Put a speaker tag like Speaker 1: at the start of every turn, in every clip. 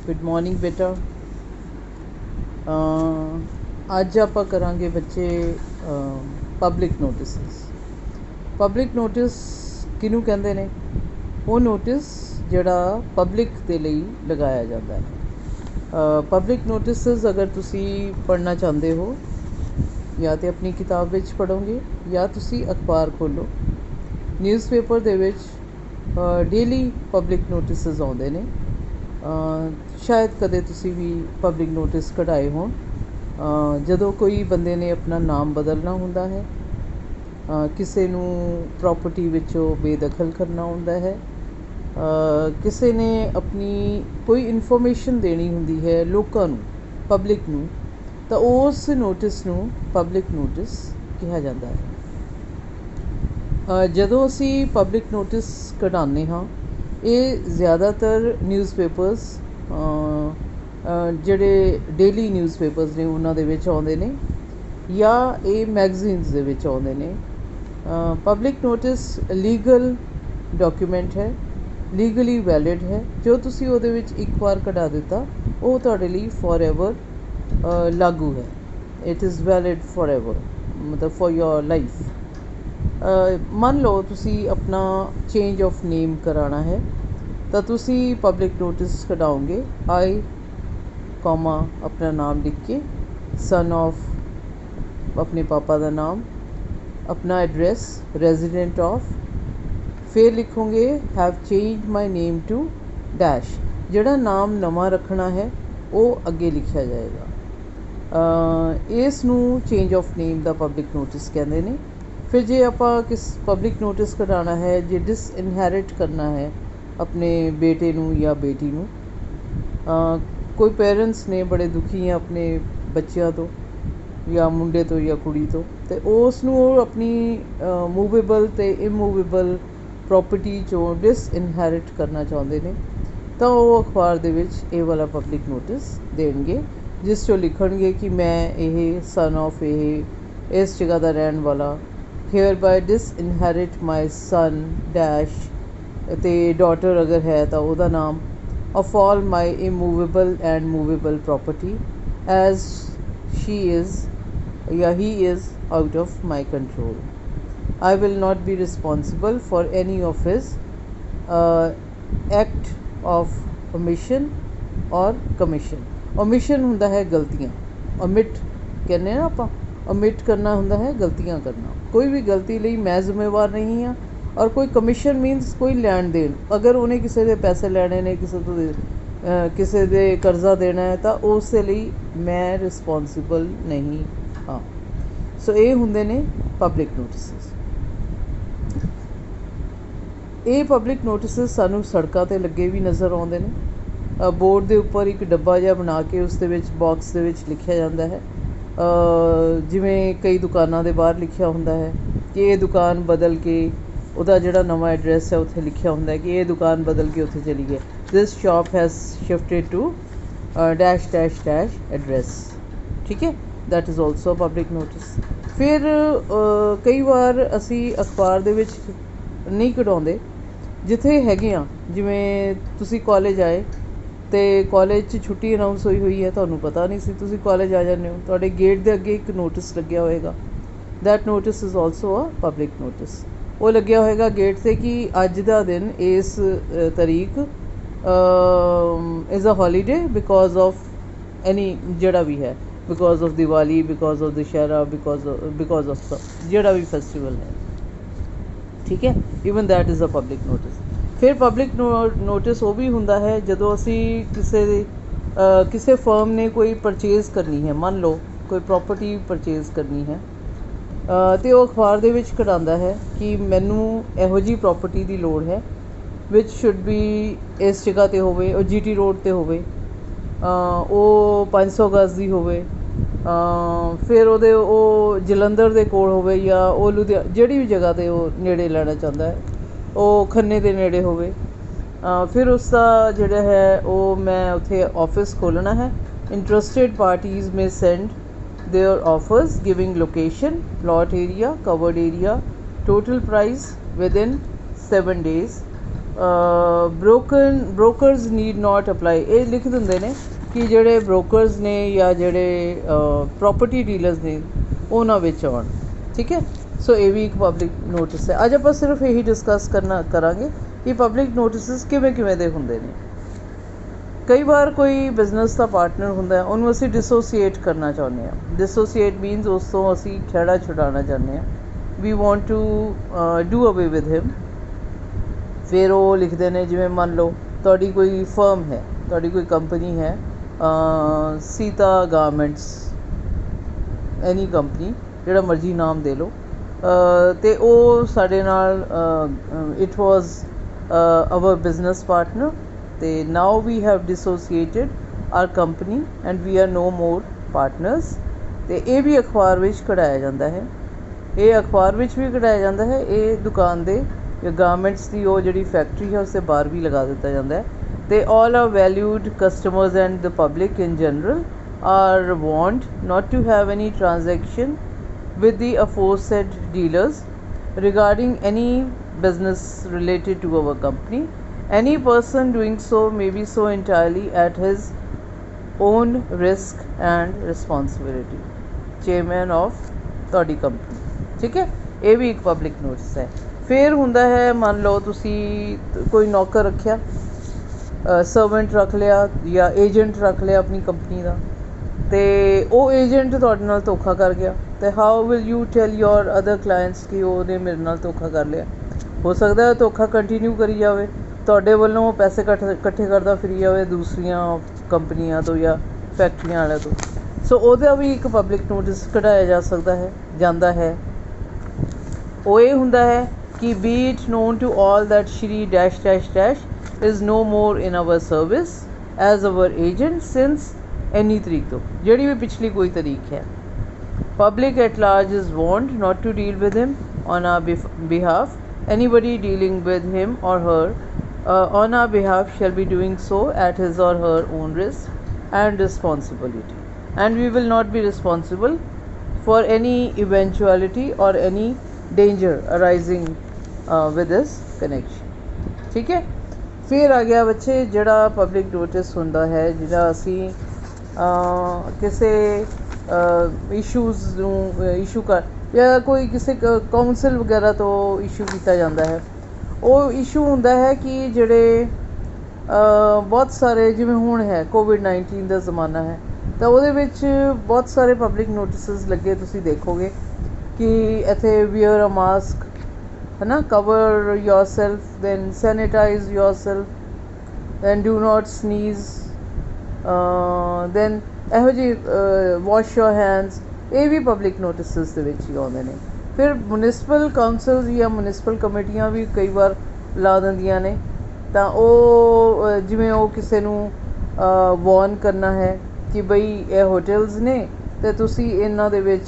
Speaker 1: Good morning बेटा। ਅੱਜ ਆਪਾਂ ਕਰਾਂਗੇ ਬੱਚੇ ਪਬਲਿਕ ਨੋਟਿਸਿਸ। ਪਬਲਿਕ ਨੋਟਿਸ ਕਿਹਨੂੰ ਕਹਿੰਦੇ ਨੇ? ਉਹ ਨੋਟਿਸ ਜਿਹੜਾ ਪਬਲਿਕ ਦੇ ਲਈ ਲਗਾਇਆ ਜਾਂਦਾ ਹੈ। ਪਬਲਿਕ ਨੋਟਿਸਿਸ ਅਗਰ ਤੁਸੀਂ ਪੜ੍ਹਨਾ ਚਾਹੁੰਦੇ ਹੋ ਜਾਂ ਤਾਂ ਆਪਣੀ ਕਿਤਾਬ ਵਿੱਚ ਪੜ੍ਹੋਗੇ ਜਾਂ ਤੁਸੀਂ ਅਖਬਾਰ ਖੋਲ੍ਹੋ। ਨਿਊਜ਼ਪੇਪਰ ਦੇ ਵਿੱਚ ਡੇਲੀ ਪਬਲਿਕ ਨੋਟਿਸਿਸ ਆਉਂਦੇ ਨੇ। ਸ਼ਾਇਦ ਕਦੇ ਤੁਸੀਂ ਵੀ ਪਬਲਿਕ ਨੋਟਿਸ ਕਢਾਏ ਹੋਣ। ਜਦੋਂ ਕੋਈ ਬੰਦੇ ਨੇ ਆਪਣਾ ਨਾਮ ਬਦਲਣਾ ਹੁੰਦਾ ਹੈ, ਕਿਸੇ ਨੂੰ ਪ੍ਰੋਪਰਟੀ ਵਿੱਚੋਂ ਬੇਦਖਲ ਕਰਨਾ ਹੁੰਦਾ ਹੈ, ਕਿਸੇ ਨੇ ਆਪਣੀ ਕੋਈ ਇਨਫੋਰਮੇਸ਼ਨ ਦੇਣੀ ਹੁੰਦੀ ਹੈ ਲੋਕਾਂ ਨੂੰ, ਪਬਲਿਕ ਨੂੰ, ਤਾਂ ਉਸ ਨੋਟਿਸ ਨੂੰ ਪਬਲਿਕ ਨੋਟਿਸ ਕਿਹਾ ਜਾਂਦਾ ਹੈ। ਜਦੋਂ ਅਸੀਂ ਪਬਲਿਕ ਨੋਟਿਸ ਕਢਾਉਂਦੇ ਹਾਂ, ਇਹ ਜ਼ਿਆਦਾਤਰ ਨਿਊਜ਼ਪੇਪਰਸ ਜਿਹੜੇ ਡੇਲੀ ਨਿਊਜ਼ਪੇਪਰਸ ਨੇ ਉਹਨਾਂ ਦੇ ਵਿੱਚ ਆਉਂਦੇ ਨੇ, ਜਾਂ ਇਹ ਮੈਗਜ਼ੀਨਸ ਦੇ ਵਿੱਚ ਆਉਂਦੇ ਨੇ। ਪਬਲਿਕ ਨੋਟਿਸ ਲੀਗਲ ਡਾਕੂਮੈਂਟ ਹੈ, ਲੀਗਲੀ ਵੈਲਿਡ ਹੈ। ਜੋ ਤੁਸੀਂ ਉਹਦੇ ਵਿੱਚ ਇੱਕ ਵਾਰ ਕਢਾ ਦਿੱਤਾ, ਉਹ ਤੁਹਾਡੇ ਲਈ ਫੋਰਐਵਰ ਲਾਗੂ ਹੈ। ਇਟ ਇਜ਼ ਵੈਲਿਡ ਫੋਰਐਵਰ, ਮਤਲਬ ਫॉर योर ਲਾਈਫ। ਮੰਨ ਲਓ ਤੁਸੀਂ ਆਪਣਾ ਚੇਂਜ ਆਫ ਨੇਮ ਕਰਾਉਣਾ ਹੈ, ਤਾਂ ਤੁਸੀਂ ਪਬਲਿਕ ਨੋਟਿਸ ਕਢਾਓਗੇ। ਆਈ ਕੌਮਾ ਆਪਣਾ ਨਾਮ ਲਿਖ ਕੇ, ਸਨ ਆਫ ਆਪਣੇ ਪਾਪਾ ਦਾ ਨਾਮ, ਆਪਣਾ ਐਡਰੈਸ, ਰੈਜ਼ੀਡੈਂਟ ਆਫ, ਫਿਰ ਲਿਖੋਗੇ have change my name to dash. ਜਿਹੜਾ ਨਾਮ ਨਵਾਂ ਰੱਖਣਾ ਹੈ ਉਹ ਅੱਗੇ ਲਿਖਿਆ ਜਾਏਗਾ। ਇਸ ਨੂੰ change of name the public notice ਕਹਿੰਦੇ ਨੇ। ਫਿਰ ਜੇ ਆਪਾਂ ਕਿਸ ਪਬਲਿਕ ਨੋਟਿਸ ਕਢਾਉਣਾ ਹੈ, ਜੇ ਡਿਸਇਨਹੈਰਿਟ ਕਰਨਾ ਹੈ ਆਪਣੇ ਬੇਟੇ ਨੂੰ ਜਾਂ ਬੇਟੀ ਨੂੰ, ਕੋਈ ਪੇਰੈਂਟਸ ਨੇ ਬੜੇ ਦੁਖੀ ਆ ਆਪਣੇ ਬੱਚਿਆਂ ਤੋਂ, ਜਾਂ ਮੁੰਡੇ ਤੋਂ ਜਾਂ ਕੁੜੀ ਤੋਂ, ਅਤੇ ਉਸ ਨੂੰ ਉਹ ਆਪਣੀ ਮੂਵੇਬਲ ਅਤੇ ਇਮੂਵੇਬਲ ਪ੍ਰੋਪਰਟੀ 'ਚੋਂ ਡਿਸਇਨਹੈਰਿਟ ਕਰਨਾ ਚਾਹੁੰਦੇ ਨੇ, ਤਾਂ ਉਹ ਅਖਬਾਰ ਦੇ ਵਿੱਚ ਇਹ ਵਾਲਾ ਪਬਲਿਕ ਨੋਟਿਸ ਦੇਣਗੇ, ਜਿਸ 'ਚੋਂ ਲਿਖਣਗੇ ਕਿ ਮੈਂ ਇਹ ਸਨ ਆਫ ਇਸ ਜਗ੍ਹਾ ਦਾ ਰਹਿਣ ਵਾਲਾ, hereby disinherit my son dash, ਅਤੇ ਡਾਟਰ ਅਗਰ ਹੈ ਤਾਂ ਉਹਦਾ ਨਾਮ, of all my immovable and movable property as she is या he is out of my control. I will not be responsible for any of his act of omission or commission. omission ਹੁੰਦਾ ਹੈ ਗਲਤੀਆਂ, omit ਕਹਿੰਦੇ ਨਾ ਆਪਾਂ, omit ਕਰਨਾ ਹੁੰਦਾ ਹੈ ਗਲਤੀਆਂ ਕਰਨਾ। ਕੋਈ ਵੀ ਗਲਤੀ ਲਈ ਮੈਂ ਜ਼ਿੰਮੇਵਾਰ ਨਹੀਂ ਹਾਂ। ਔਰ ਕੋਈ ਕਮਿਸ਼ਨ ਮੀਨਸ ਕੋਈ ਲੈਣ ਦੇਣ, ਅਗਰ ਉਹਨੇ ਕਿਸੇ ਦੇ ਪੈਸੇ ਲੈਣੇ ਨੇ, ਕਿਸੇ ਦੇ ਕਰਜ਼ਾ ਦੇਣਾ ਹੈ, ਤਾਂ ਉਸ ਦੇ ਲਈ ਮੈਂ ਰਿਸਪੋਂਸੀਬਲ ਨਹੀਂ ਹਾਂ। ਸੋ ਇਹ ਹੁੰਦੇ ਨੇ ਪਬਲਿਕ ਨੋਟਿਸਿਸ। ਇਹ ਪਬਲਿਕ ਨੋਟਿਸਿਸ ਸਾਨੂੰ ਸੜਕਾਂ 'ਤੇ ਲੱਗੇ ਵੀ ਨਜ਼ਰ ਆਉਂਦੇ ਨੇ। ਬੋਰਡ ਦੇ ਉੱਪਰ ਇੱਕ ਡੱਬਾ ਜਿਹਾ ਬਣਾ ਕੇ ਉਸ ਦੇ ਵਿੱਚ ਬਾਕਸ ਦੇ ਵਿੱਚ ਲਿਖਿਆ ਜਾਂਦਾ ਹੈ, ਜਿਵੇਂ ਕਈ ਦੁਕਾਨਾਂ ਦੇ ਬਾਹਰ ਲਿਖਿਆ ਹੁੰਦਾ ਹੈ ਕਿ ਇਹ ਦੁਕਾਨ ਬਦਲ ਕੇ, ਉਹਦਾ ਜਿਹੜਾ ਨਵਾਂ ਐਡਰੈਸ ਹੈ ਉੱਥੇ ਲਿਖਿਆ ਹੁੰਦਾ ਹੈ ਕਿ ਇਹ ਦੁਕਾਨ ਬਦਲ ਕੇ ਉੱਥੇ ਚਲੀ ਗਈ, this shop has shifted to dash dash dash address. ਠੀਕ ਹੈ, that is also public notice. ਫਿਰ ਕਈ ਵਾਰ ਅਸੀਂ ਅਖਬਾਰ ਦੇ ਵਿੱਚ ਨਹੀਂ ਕਢਾਉਂਦੇ, ਜਿੱਥੇ ਹੈਗੇ ਆ, ਜਿਵੇਂ ਤੁਸੀਂ ਕਾਲਜ ਆਏ ਅਤੇ ਕਾਲਜ 'ਚ ਛੁੱਟੀ ਅਨਾਊਂਸ ਹੋਈ ਹੈ, ਤੁਹਾਨੂੰ ਪਤਾ ਨਹੀਂ ਸੀ, ਤੁਸੀਂ ਕਾਲਜ ਆ ਜਾਂਦੇ ਹੋ, ਤੁਹਾਡੇ ਗੇਟ ਦੇ ਅੱਗੇ ਇੱਕ ਨੋਟਿਸ ਲੱਗਿਆ ਹੋਏਗਾ, that notice is also a public notice. ਉਹ ਲੱਗਿਆ ਹੋਏਗਾ ਗੇਟ 'ਤੇ ਕਿ ਅੱਜ ਦਾ ਦਿਨ, ਇਸ ਤਰੀਕ is a holiday because of any, ਜਿਹੜਾ ਵੀ ਹੈ, because of Diwali, because of Dussehra, because of ਜਿਹੜਾ ਵੀ ਫੈਸਟੀਵਲ ਹੈ। ਠੀਕ ਹੈ, even that is a public notice. ਫਿਰ ਪਬਲਿਕ ਨੋਟਿਸ ਉਹ ਵੀ ਹੁੰਦਾ ਹੈ ਜਦੋਂ ਅਸੀਂ ਕਿਸੇ ਫਰਮ ਨੇ ਕੋਈ ਪਰਚੇਜ਼ ਕਰਨੀ ਹੈ, ਮੰਨ ਲਓ ਕੋਈ ਪ੍ਰੋਪਰਟੀ ਪਰਚੇਜ਼ ਕਰਨੀ ਹੈ, ਅਤੇ ਉਹ ਅਖਬਾਰ ਦੇ ਵਿੱਚ ਕਢਾਉਂਦਾ ਹੈ ਕਿ ਮੈਨੂੰ ਇਹੋ ਜਿਹੀ ਪ੍ਰੋਪਰਟੀ ਦੀ ਲੋੜ ਹੈ, ਵਿਚ ਸ਼ੁੱਡ ਬੀ ਇਸ ਜਗ੍ਹਾ 'ਤੇ ਹੋਵੇ, ਉਹ GT ਰੋਡ 'ਤੇ ਹੋਵੇ, ਉਹ 500 ਗਜ਼ ਦੀ ਹੋਵੇ, ਫਿਰ ਉਹ ਜਲੰਧਰ ਦੇ ਕੋਲ ਹੋਵੇ, ਜਾਂ ਉਹ ਜਿਹੜੀ ਵੀ ਜਗ੍ਹਾ 'ਤੇ ਉਹ ਨੇੜੇ ਲੈਣਾ ਚਾਹੁੰਦਾ ਹੈ, ਉਹ ਖੰਨੇ ਦੇ ਨੇੜੇ ਹੋਵੇ। ਫਿਰ ਉਸ ਦਾ ਜਿਹੜਾ ਹੈ ਉਹ ਮੈਂ ਉੱਥੇ ਆਫਿਸ ਖੋਲ੍ਹਣਾ ਹੈ। Interested parties may send their offers giving location, plot area, covered area, total price within 7 days brokers need not apply, ये लिख दिंदे ने कि ਜਿਹੜੇ ब्रोकर्स ने या ਜਿਹੜੇ प्रॉपर्टी डीलर्स ने ਉਹਨਾਂ ਵਿੱਚ ਆਉਣ। ठीक है, सो ये भी एक पब्लिक नोटिस है। अज आप सिर्फ यही डिस्कस करांगे कि पब्लिक नोटिस किवें किवें दे हुंदे ने। कई बार कोई बिजनेस का पार्टनर हुंदा है, उन्होंने असीं डिसोसीएट करना चाहुंदे हां। डिसोसीएट मीनस उस तो असीं खैड़ा छुड़ाना चाहुंदे हां, we want to do away with him. फिर वो लिखते हैं जिवें मान लो तुहाडी कोई फर्म है, तुहाडी कोई कंपनी है, सीता गारमेंट्स, एनी कंपनी, ਜਿਹੜਾ ਮਰਜ਼ੀ ਨਾਮ ਦੇ ਲਓ, ਅਤੇ ਉਹ ਸਾਡੇ ਨਾਲ it was our business partner, ਅਤੇ now we have dissociated our company and we are no more partners. ਅਤੇ ਇਹ ਵੀ ਅਖਬਾਰ ਵਿੱਚ ਕਢਾਇਆ ਜਾਂਦਾ ਹੈ, ਇਹ ਅਖਬਾਰ ਵਿੱਚ ਵੀ ਕਢਾਇਆ ਜਾਂਦਾ ਹੈ। ਇਹ ਦੁਕਾਨ ਦੇ ਜਾਂ ਗਾਰਮੈਂਟਸ ਦੀ ਉਹ ਜਿਹੜੀ ਫੈਕਟਰੀ ਹੈ ਉਸਦੇ ਬਾਹਰ ਵੀ ਲਗਾ ਦਿੱਤਾ ਜਾਂਦਾ ਹੈ। ਅਤੇ all are valued customers and the public in general are warned not to have any transaction with the aforesaid dealers regarding any business related to our company. Any person doing so may be so entirely at his own risk and responsibility. Chairman of ਤੁਹਾਡੀ company. ठीक है, ये भी एक public notice है। फिर हुंदा है, मान लो तुसी कोई नौकर रखिया, सर्वेंट रख लिया या एजेंट रख लिया अपनी कंपनी का, तो वो एजेंट तुहाडे नाल धोखा कर गया, तो how will you tell your other clients कि उहने मेरे नाल धोखा कर लिया। हो सकता है धोखा कंटीन्यू करी जाए, तुहाडे वल्लों पैसे इकट्ठे करता फिरी जाए दूसरियां कंपनियां तो या फैक्ट्रियां वाले तो। सो ਉਹਦਾ भी एक पब्लिक नोटिस कढ़ाया जा सकता है, जाता है। वो ये हुंदा है कि be it known to all that Shri dash dash dash is no more in our service as our agent since any तरीक तो, जिहड़ी भी पिछली कोई तरीक है। Public at large is warned not to deal with him on our behalf. Anybody dealing with him or her on our behalf shall be doing so at his or her own risk and responsibility, and we will not be responsible for any eventuality or any danger arising with this connection। ठीक है, फिर आ गया बच्चे ਜਿਹੜਾ public notice ਹੁੰਦਾ है, ਜਿਹੜਾ ਅਸੀਂ ਕਿਸੇ ਇਸ਼ੂਜ਼ ਨੂੰ ਇਸ਼ੂ ਕਰ ਜਾਂ ਕੋਈ ਕਿਸੇ ਕਾਉਂਸਲ ਵਗੈਰਾ ਤੋਂ ਇਸ਼ੂ ਕੀਤਾ ਜਾਂਦਾ ਹੈ। ਉਹ ਇਸ਼ੂ ਹੁੰਦਾ ਹੈ ਕਿ ਜਿਹੜੇ ਬਹੁਤ ਸਾਰੇ, ਜਿਵੇਂ ਹੁਣ ਹੈ COVID-19 ਦਾ ਜ਼ਮਾਨਾ ਹੈ, ਤਾਂ ਉਹਦੇ ਵਿੱਚ ਬਹੁਤ ਸਾਰੇ ਪਬਲਿਕ ਨੋਟਿਸਿਸ ਲੱਗੇ, ਤੁਸੀਂ ਦੇਖੋਗੇ ਕਿ ਇੱਥੇ ਵੀਅਰ ਅ ਮਾਸਕ, ਹੈ ਨਾ, cover yourself, then sanitise yourself, then do not sneeze, then ਇਹੋ ਜਿਹੀ ਵਾਸ਼ ਯੋਰ ਹੈਂਡਸ, ਇਹ ਵੀ ਪਬਲਿਕ ਨੋਟਿਸਿਸ ਦੇ ਵਿੱਚ ਹੀ ਆਉਂਦੇ ਨੇ। ਫਿਰ ਮਿਊਨਿਸਪਲ ਕਾਉਂਸਲਸ ਜਾਂ ਮਿਊਨਿਸਪਲ ਕਮੇਟੀਆਂ ਵੀ ਕਈ ਵਾਰ ਲਾ ਦਿੰਦੀਆਂ ਨੇ, ਤਾਂ ਉਹ ਜਿਵੇਂ ਉਹ ਕਿਸੇ ਨੂੰ ਵਾਰਨ ਕਰਨਾ ਹੈ ਕਿ ਬਈ ਇਹ ਹੋਟਲਸ ਨੇ ਅਤੇ ਤੁਸੀਂ ਇਹਨਾਂ ਦੇ ਵਿੱਚ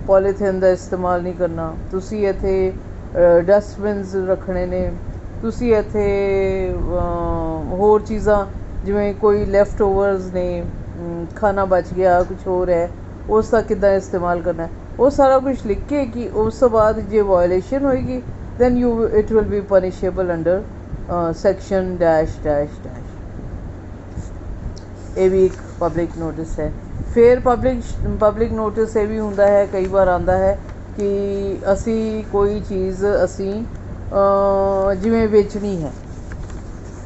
Speaker 1: ਪੋਲੀਥੀਨ ਦਾ ਇਸਤੇਮਾਲ ਨਹੀਂ ਕਰਨਾ, ਤੁਸੀਂ ਇੱਥੇ ਡਸਟਬਿਨਸ ਰੱਖਣੇ ਨੇ, ਤੁਸੀਂ ਇੱਥੇ ਹੋਰ ਚੀਜ਼ਾਂ ਜਿਵੇਂ ਕੋਈ ਲੈਫਟ ਓਵਰਸ ਨੇ, ਖਾਣਾ ਬਚ ਗਿਆ, ਕੁਛ ਹੋਰ ਹੈ, ਉਸ ਦਾ ਕਿੱਦਾਂ ਇਸਤੇਮਾਲ ਕਰਨਾ, ਉਹ ਸਾਰਾ ਕੁਛ ਲਿਖ ਕੇ ਕਿ ਉਸ ਤੋਂ ਬਾਅਦ ਜੇ ਵਾਇਲੇਸ਼ਨ ਹੋਏਗੀ then it will be punishable under section dash dash dash. ਇਹ ਵੀ ਇੱਕ ਪਬਲਿਕ ਨੋਟਿਸ ਹੈ। ਫਿਰ ਪਬਲਿਕ ਨੋਟਿਸ ਇਹ ਵੀ ਹੁੰਦਾ ਹੈ, ਕਈ ਵਾਰ ਆਉਂਦਾ ਹੈ ਕਿ ਅਸੀਂ ਕੋਈ ਚੀਜ਼ ਅਸੀਂ ਜਿਵੇਂ ਵੇਚਣੀ ਹੈ,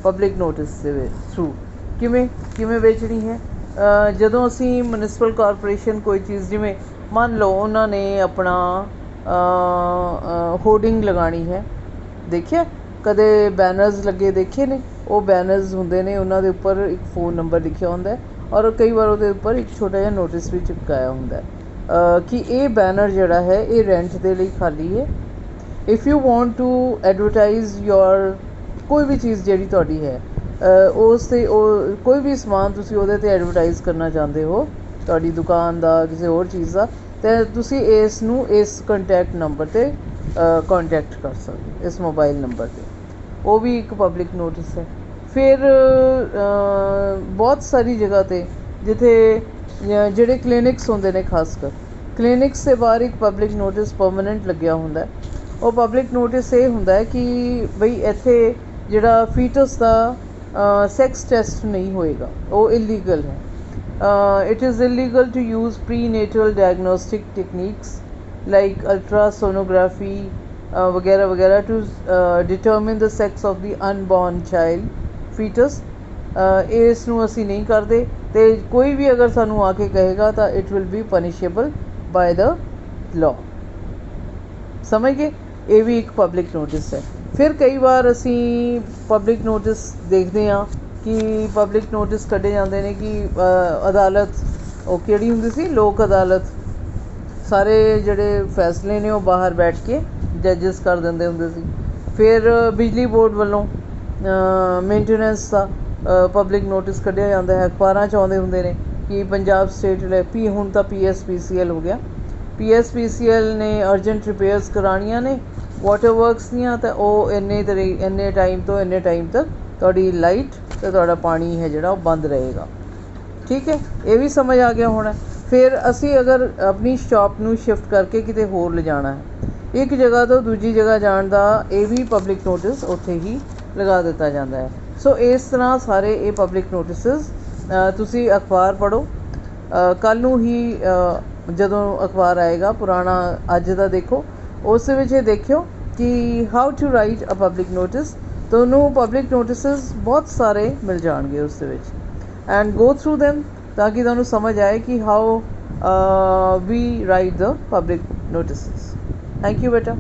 Speaker 1: ਪਬਲਿਕ ਨੋਟਿਸ ਦੇ ਥਰੂ ਕਿਵੇਂ ਵੇਚਣੀ ਹੈ। ਜਦੋਂ ਅਸੀਂ ਮਿਊਨਿਸਪਲ ਕਾਰਪੋਰੇਸ਼ਨ ਕੋਈ ਚੀਜ਼, ਜਿਵੇਂ ਮੰਨ ਲਓ ਉਹਨਾਂ ਨੇ ਆਪਣਾ ਹੋਰਡਿੰਗ ਲਗਾਉਣੀ ਹੈ, ਦੇਖਿਆ ਕਦੇ ਬੈਨਰਸ ਲੱਗੇ ਦੇਖੇ ਨੇ, ਉਹ ਬੈਨਰਸ ਹੁੰਦੇ ਨੇ, ਉਹਨਾਂ ਦੇ ਉੱਪਰ ਇੱਕ फ़ोन ਨੰਬਰ ਲਿਖਿਆ ਹੁੰਦਾ ਹੈ, ਔਰ ਕਈ ਵਾਰ ਉਹਦੇ ਉੱਪਰ ਇੱਕ ਛੋਟਾ ਜਿਹਾ ਨੋਟਿਸ ਵੀ ਚਿਪਕਾਇਆ ਹੁੰਦਾ ਕਿ ਇਹ ਬੈਨਰ ਜਿਹੜਾ ਹੈ ਇਹ ਰੈਂਟ ਦੇ ਲਈ ਖਾਲੀ ਹੈ। If you want to advertise your ਕੋਈ ਵੀ ਚੀਜ਼ ਜਿਹੜੀ ਤੁਹਾਡੀ ਹੈ, ਉਸ 'ਤੇ ਉਹ ਕੋਈ ਵੀ ਸਮਾਨ ਤੁਸੀਂ ਉਹਦੇ 'ਤੇ ਐਡਵਰਟਾਈਜ਼ ਕਰਨਾ ਚਾਹੁੰਦੇ ਹੋ, ਤੁਹਾਡੀ ਦੁਕਾਨ ਦਾ, ਕਿਸੇ ਹੋਰ ਚੀਜ਼ ਦਾ, ਤਾਂ ਤੁਸੀਂ ਇਸ ਨੂੰ ਇਸ ਕੰਟੈਕਟ ਨੰਬਰ 'ਤੇ ਕੰਟੈਕਟ ਕਰ ਸਕਦੇ, ਇਸ ਮੋਬਾਈਲ ਨੰਬਰ 'ਤੇ। ਉਹ ਵੀ ਇੱਕ ਪਬਲਿਕ ਨੋਟਿਸ ਹੈ। ਫਿਰ ਬਹੁਤ ਸਾਰੀ ਜਗ੍ਹਾ 'ਤੇ ਜਿੱਥੇ ਜਿਹੜੇ ਕਲੀਨਿਕਸ ਹੁੰਦੇ ਨੇ, ਖਾਸ ਕਰ ਕਲੀਨਿਕਸ ਦੇ ਬਾਹਰ ਇੱਕ ਪਬਲਿਕ ਨੋਟਿਸ ਪਰਮਾਨੈਂਟ ਲੱਗਿਆ ਹੁੰਦਾ। ਉਹ ਪਬਲਿਕ ਨੋਟਿਸ ਇਹ ਹੁੰਦਾ ਹੈ ਕਿ ਬਈ ਇੱਥੇ ਜਿਹੜਾ ਫੀਟਸ ਦਾ ਸੈਕਸ ਟੈਸਟ ਨਹੀਂ ਹੋਏਗਾ, ਉਹ ਇਲੀਗਲ ਹੈ। It is illegal to use prenatal diagnostic techniques like ultrasonography वगैरह वगैरह to determine the sex of the unborn child fetus। ਇਸ ਨੂੰ ਅਸੀਂ ਨਹੀਂ ਕਰਦੇ, ਤੇ ਕੋਈ ਵੀ ਅਗਰ ਸਾਨੂੰ ਆ ਕੇ ਕਹੇਗਾ ਤਾਂ it will be punishable by the law। ਸਮਝ ਗਏ? ਇਹ ਵੀ ਇੱਕ ਪਬਲਿਕ ਨੋਟਿਸ ਹੈ। ਫਿਰ ਕਈ ਵਾਰ ਅਸੀਂ ਪਬਲਿਕ ਨੋਟਿਸ ਦੇਖਦੇ ਹਾਂ ਕਿ ਪਬਲਿਕ ਨੋਟਿਸ ਕੱਢੇ ਜਾਂਦੇ ਨੇ ਕਿ ਅਦਾਲਤ, ਉਹ ਕਿਹੜੀ ਹੁੰਦੀ ਸੀ, ਲੋਕ ਅਦਾਲਤ, ਸਾਰੇ ਜਿਹੜੇ ਫੈਸਲੇ ਨੇ ਉਹ ਬਾਹਰ ਬੈਠ ਕੇ ਜੱਜਿਸ ਕਰ ਦਿੰਦੇ ਹੁੰਦੇ ਸੀ। ਫਿਰ ਬਿਜਲੀ ਬੋਰਡ ਵੱਲੋਂ ਮੇਨਟੇਨੈਂਸ ਦਾ ਪਬਲਿਕ ਨੋਟਿਸ ਕੱਢਿਆ ਜਾਂਦਾ ਹੈ। ਅਖਬਾਰਾਂ 'ਚ ਆਉਂਦੇ ਹੁੰਦੇ ਨੇ ਕਿ ਪੰਜਾਬ ਸਟੇਟ ਹੁਣ ਤਾਂ PSPCL ਹੋ ਗਿਆ, PSPCL ਨੇ ਅਰਜੈਂਟ ਰਿਪੇਅਰਸ ਕਰਾਉਣੀਆਂ ਨੇ ਵਾਟਰ ਵਰਕਸ ਦੀਆਂ, ਤਾਂ ਉਹ ਇੰਨੇ ਟਾਈਮ ਤੋਂ ਇੰਨੇ ਟਾਈਮ ਤੱਕ ਤੁਹਾਡੀ ਲਾਈਟ ਅਤੇ ਤੁਹਾਡਾ ਪਾਣੀ ਹੈ ਜਿਹੜਾ ਉਹ ਬੰਦ ਰਹੇਗਾ। ਠੀਕ ਹੈ, ਇਹ ਵੀ ਸਮਝ ਆ ਗਿਆ ਹੋਣਾ। ਫਿਰ ਅਸੀਂ ਅਗਰ ਆਪਣੀ ਸ਼ਾਪ ਨੂੰ ਸ਼ਿਫਟ ਕਰਕੇ ਕਿਤੇ ਹੋਰ ਲਿਜਾਣਾ ਹੈ, ਇੱਕ ਜਗ੍ਹਾ ਤੋਂ ਦੂਜੀ ਜਗ੍ਹਾ ਜਾਣ ਦਾ, ਇਹ ਵੀ ਪਬਲਿਕ ਨੋਟਿਸ ਉੱਥੇ ਹੀ ਲਗਾ ਦਿੱਤਾ ਜਾਂਦਾ ਹੈ। ਸੋ ਇਸ ਤਰ੍ਹਾਂ ਸਾਰੇ ਇਹ ਪਬਲਿਕ ਨੋਟਿਸਿਸ ਤੁਸੀਂ ਅਖਬਾਰ ਪੜ੍ਹੋ। ਕੱਲ੍ਹ ਨੂੰ ਹੀ ਜਦੋਂ ਅਖਬਾਰ ਆਏਗਾ, ਪੁਰਾਣਾ ਅੱਜ ਦਾ ਦੇਖੋ, ਉਸ ਦੇ ਵਿੱਚ ਇਹ ਦੇਖਿਓ ਕਿ how to write a public notice. ਤੁਹਾਨੂੰ ਪਬਲਿਕ ਨੋਟਿਸਿਸ ਬਹੁਤ ਸਾਰੇ ਮਿਲ ਜਾਣਗੇ ਉਸ ਦੇ ਵਿੱਚ, ਐਂਡ ਗੋ ਥਰੂ ਦੈਮ ਤਾਂ ਕਿ ਤੁਹਾਨੂੰ ਸਮਝ ਆਏ ਕਿ how we write the public notices. Thank you ਬੇਟਾ।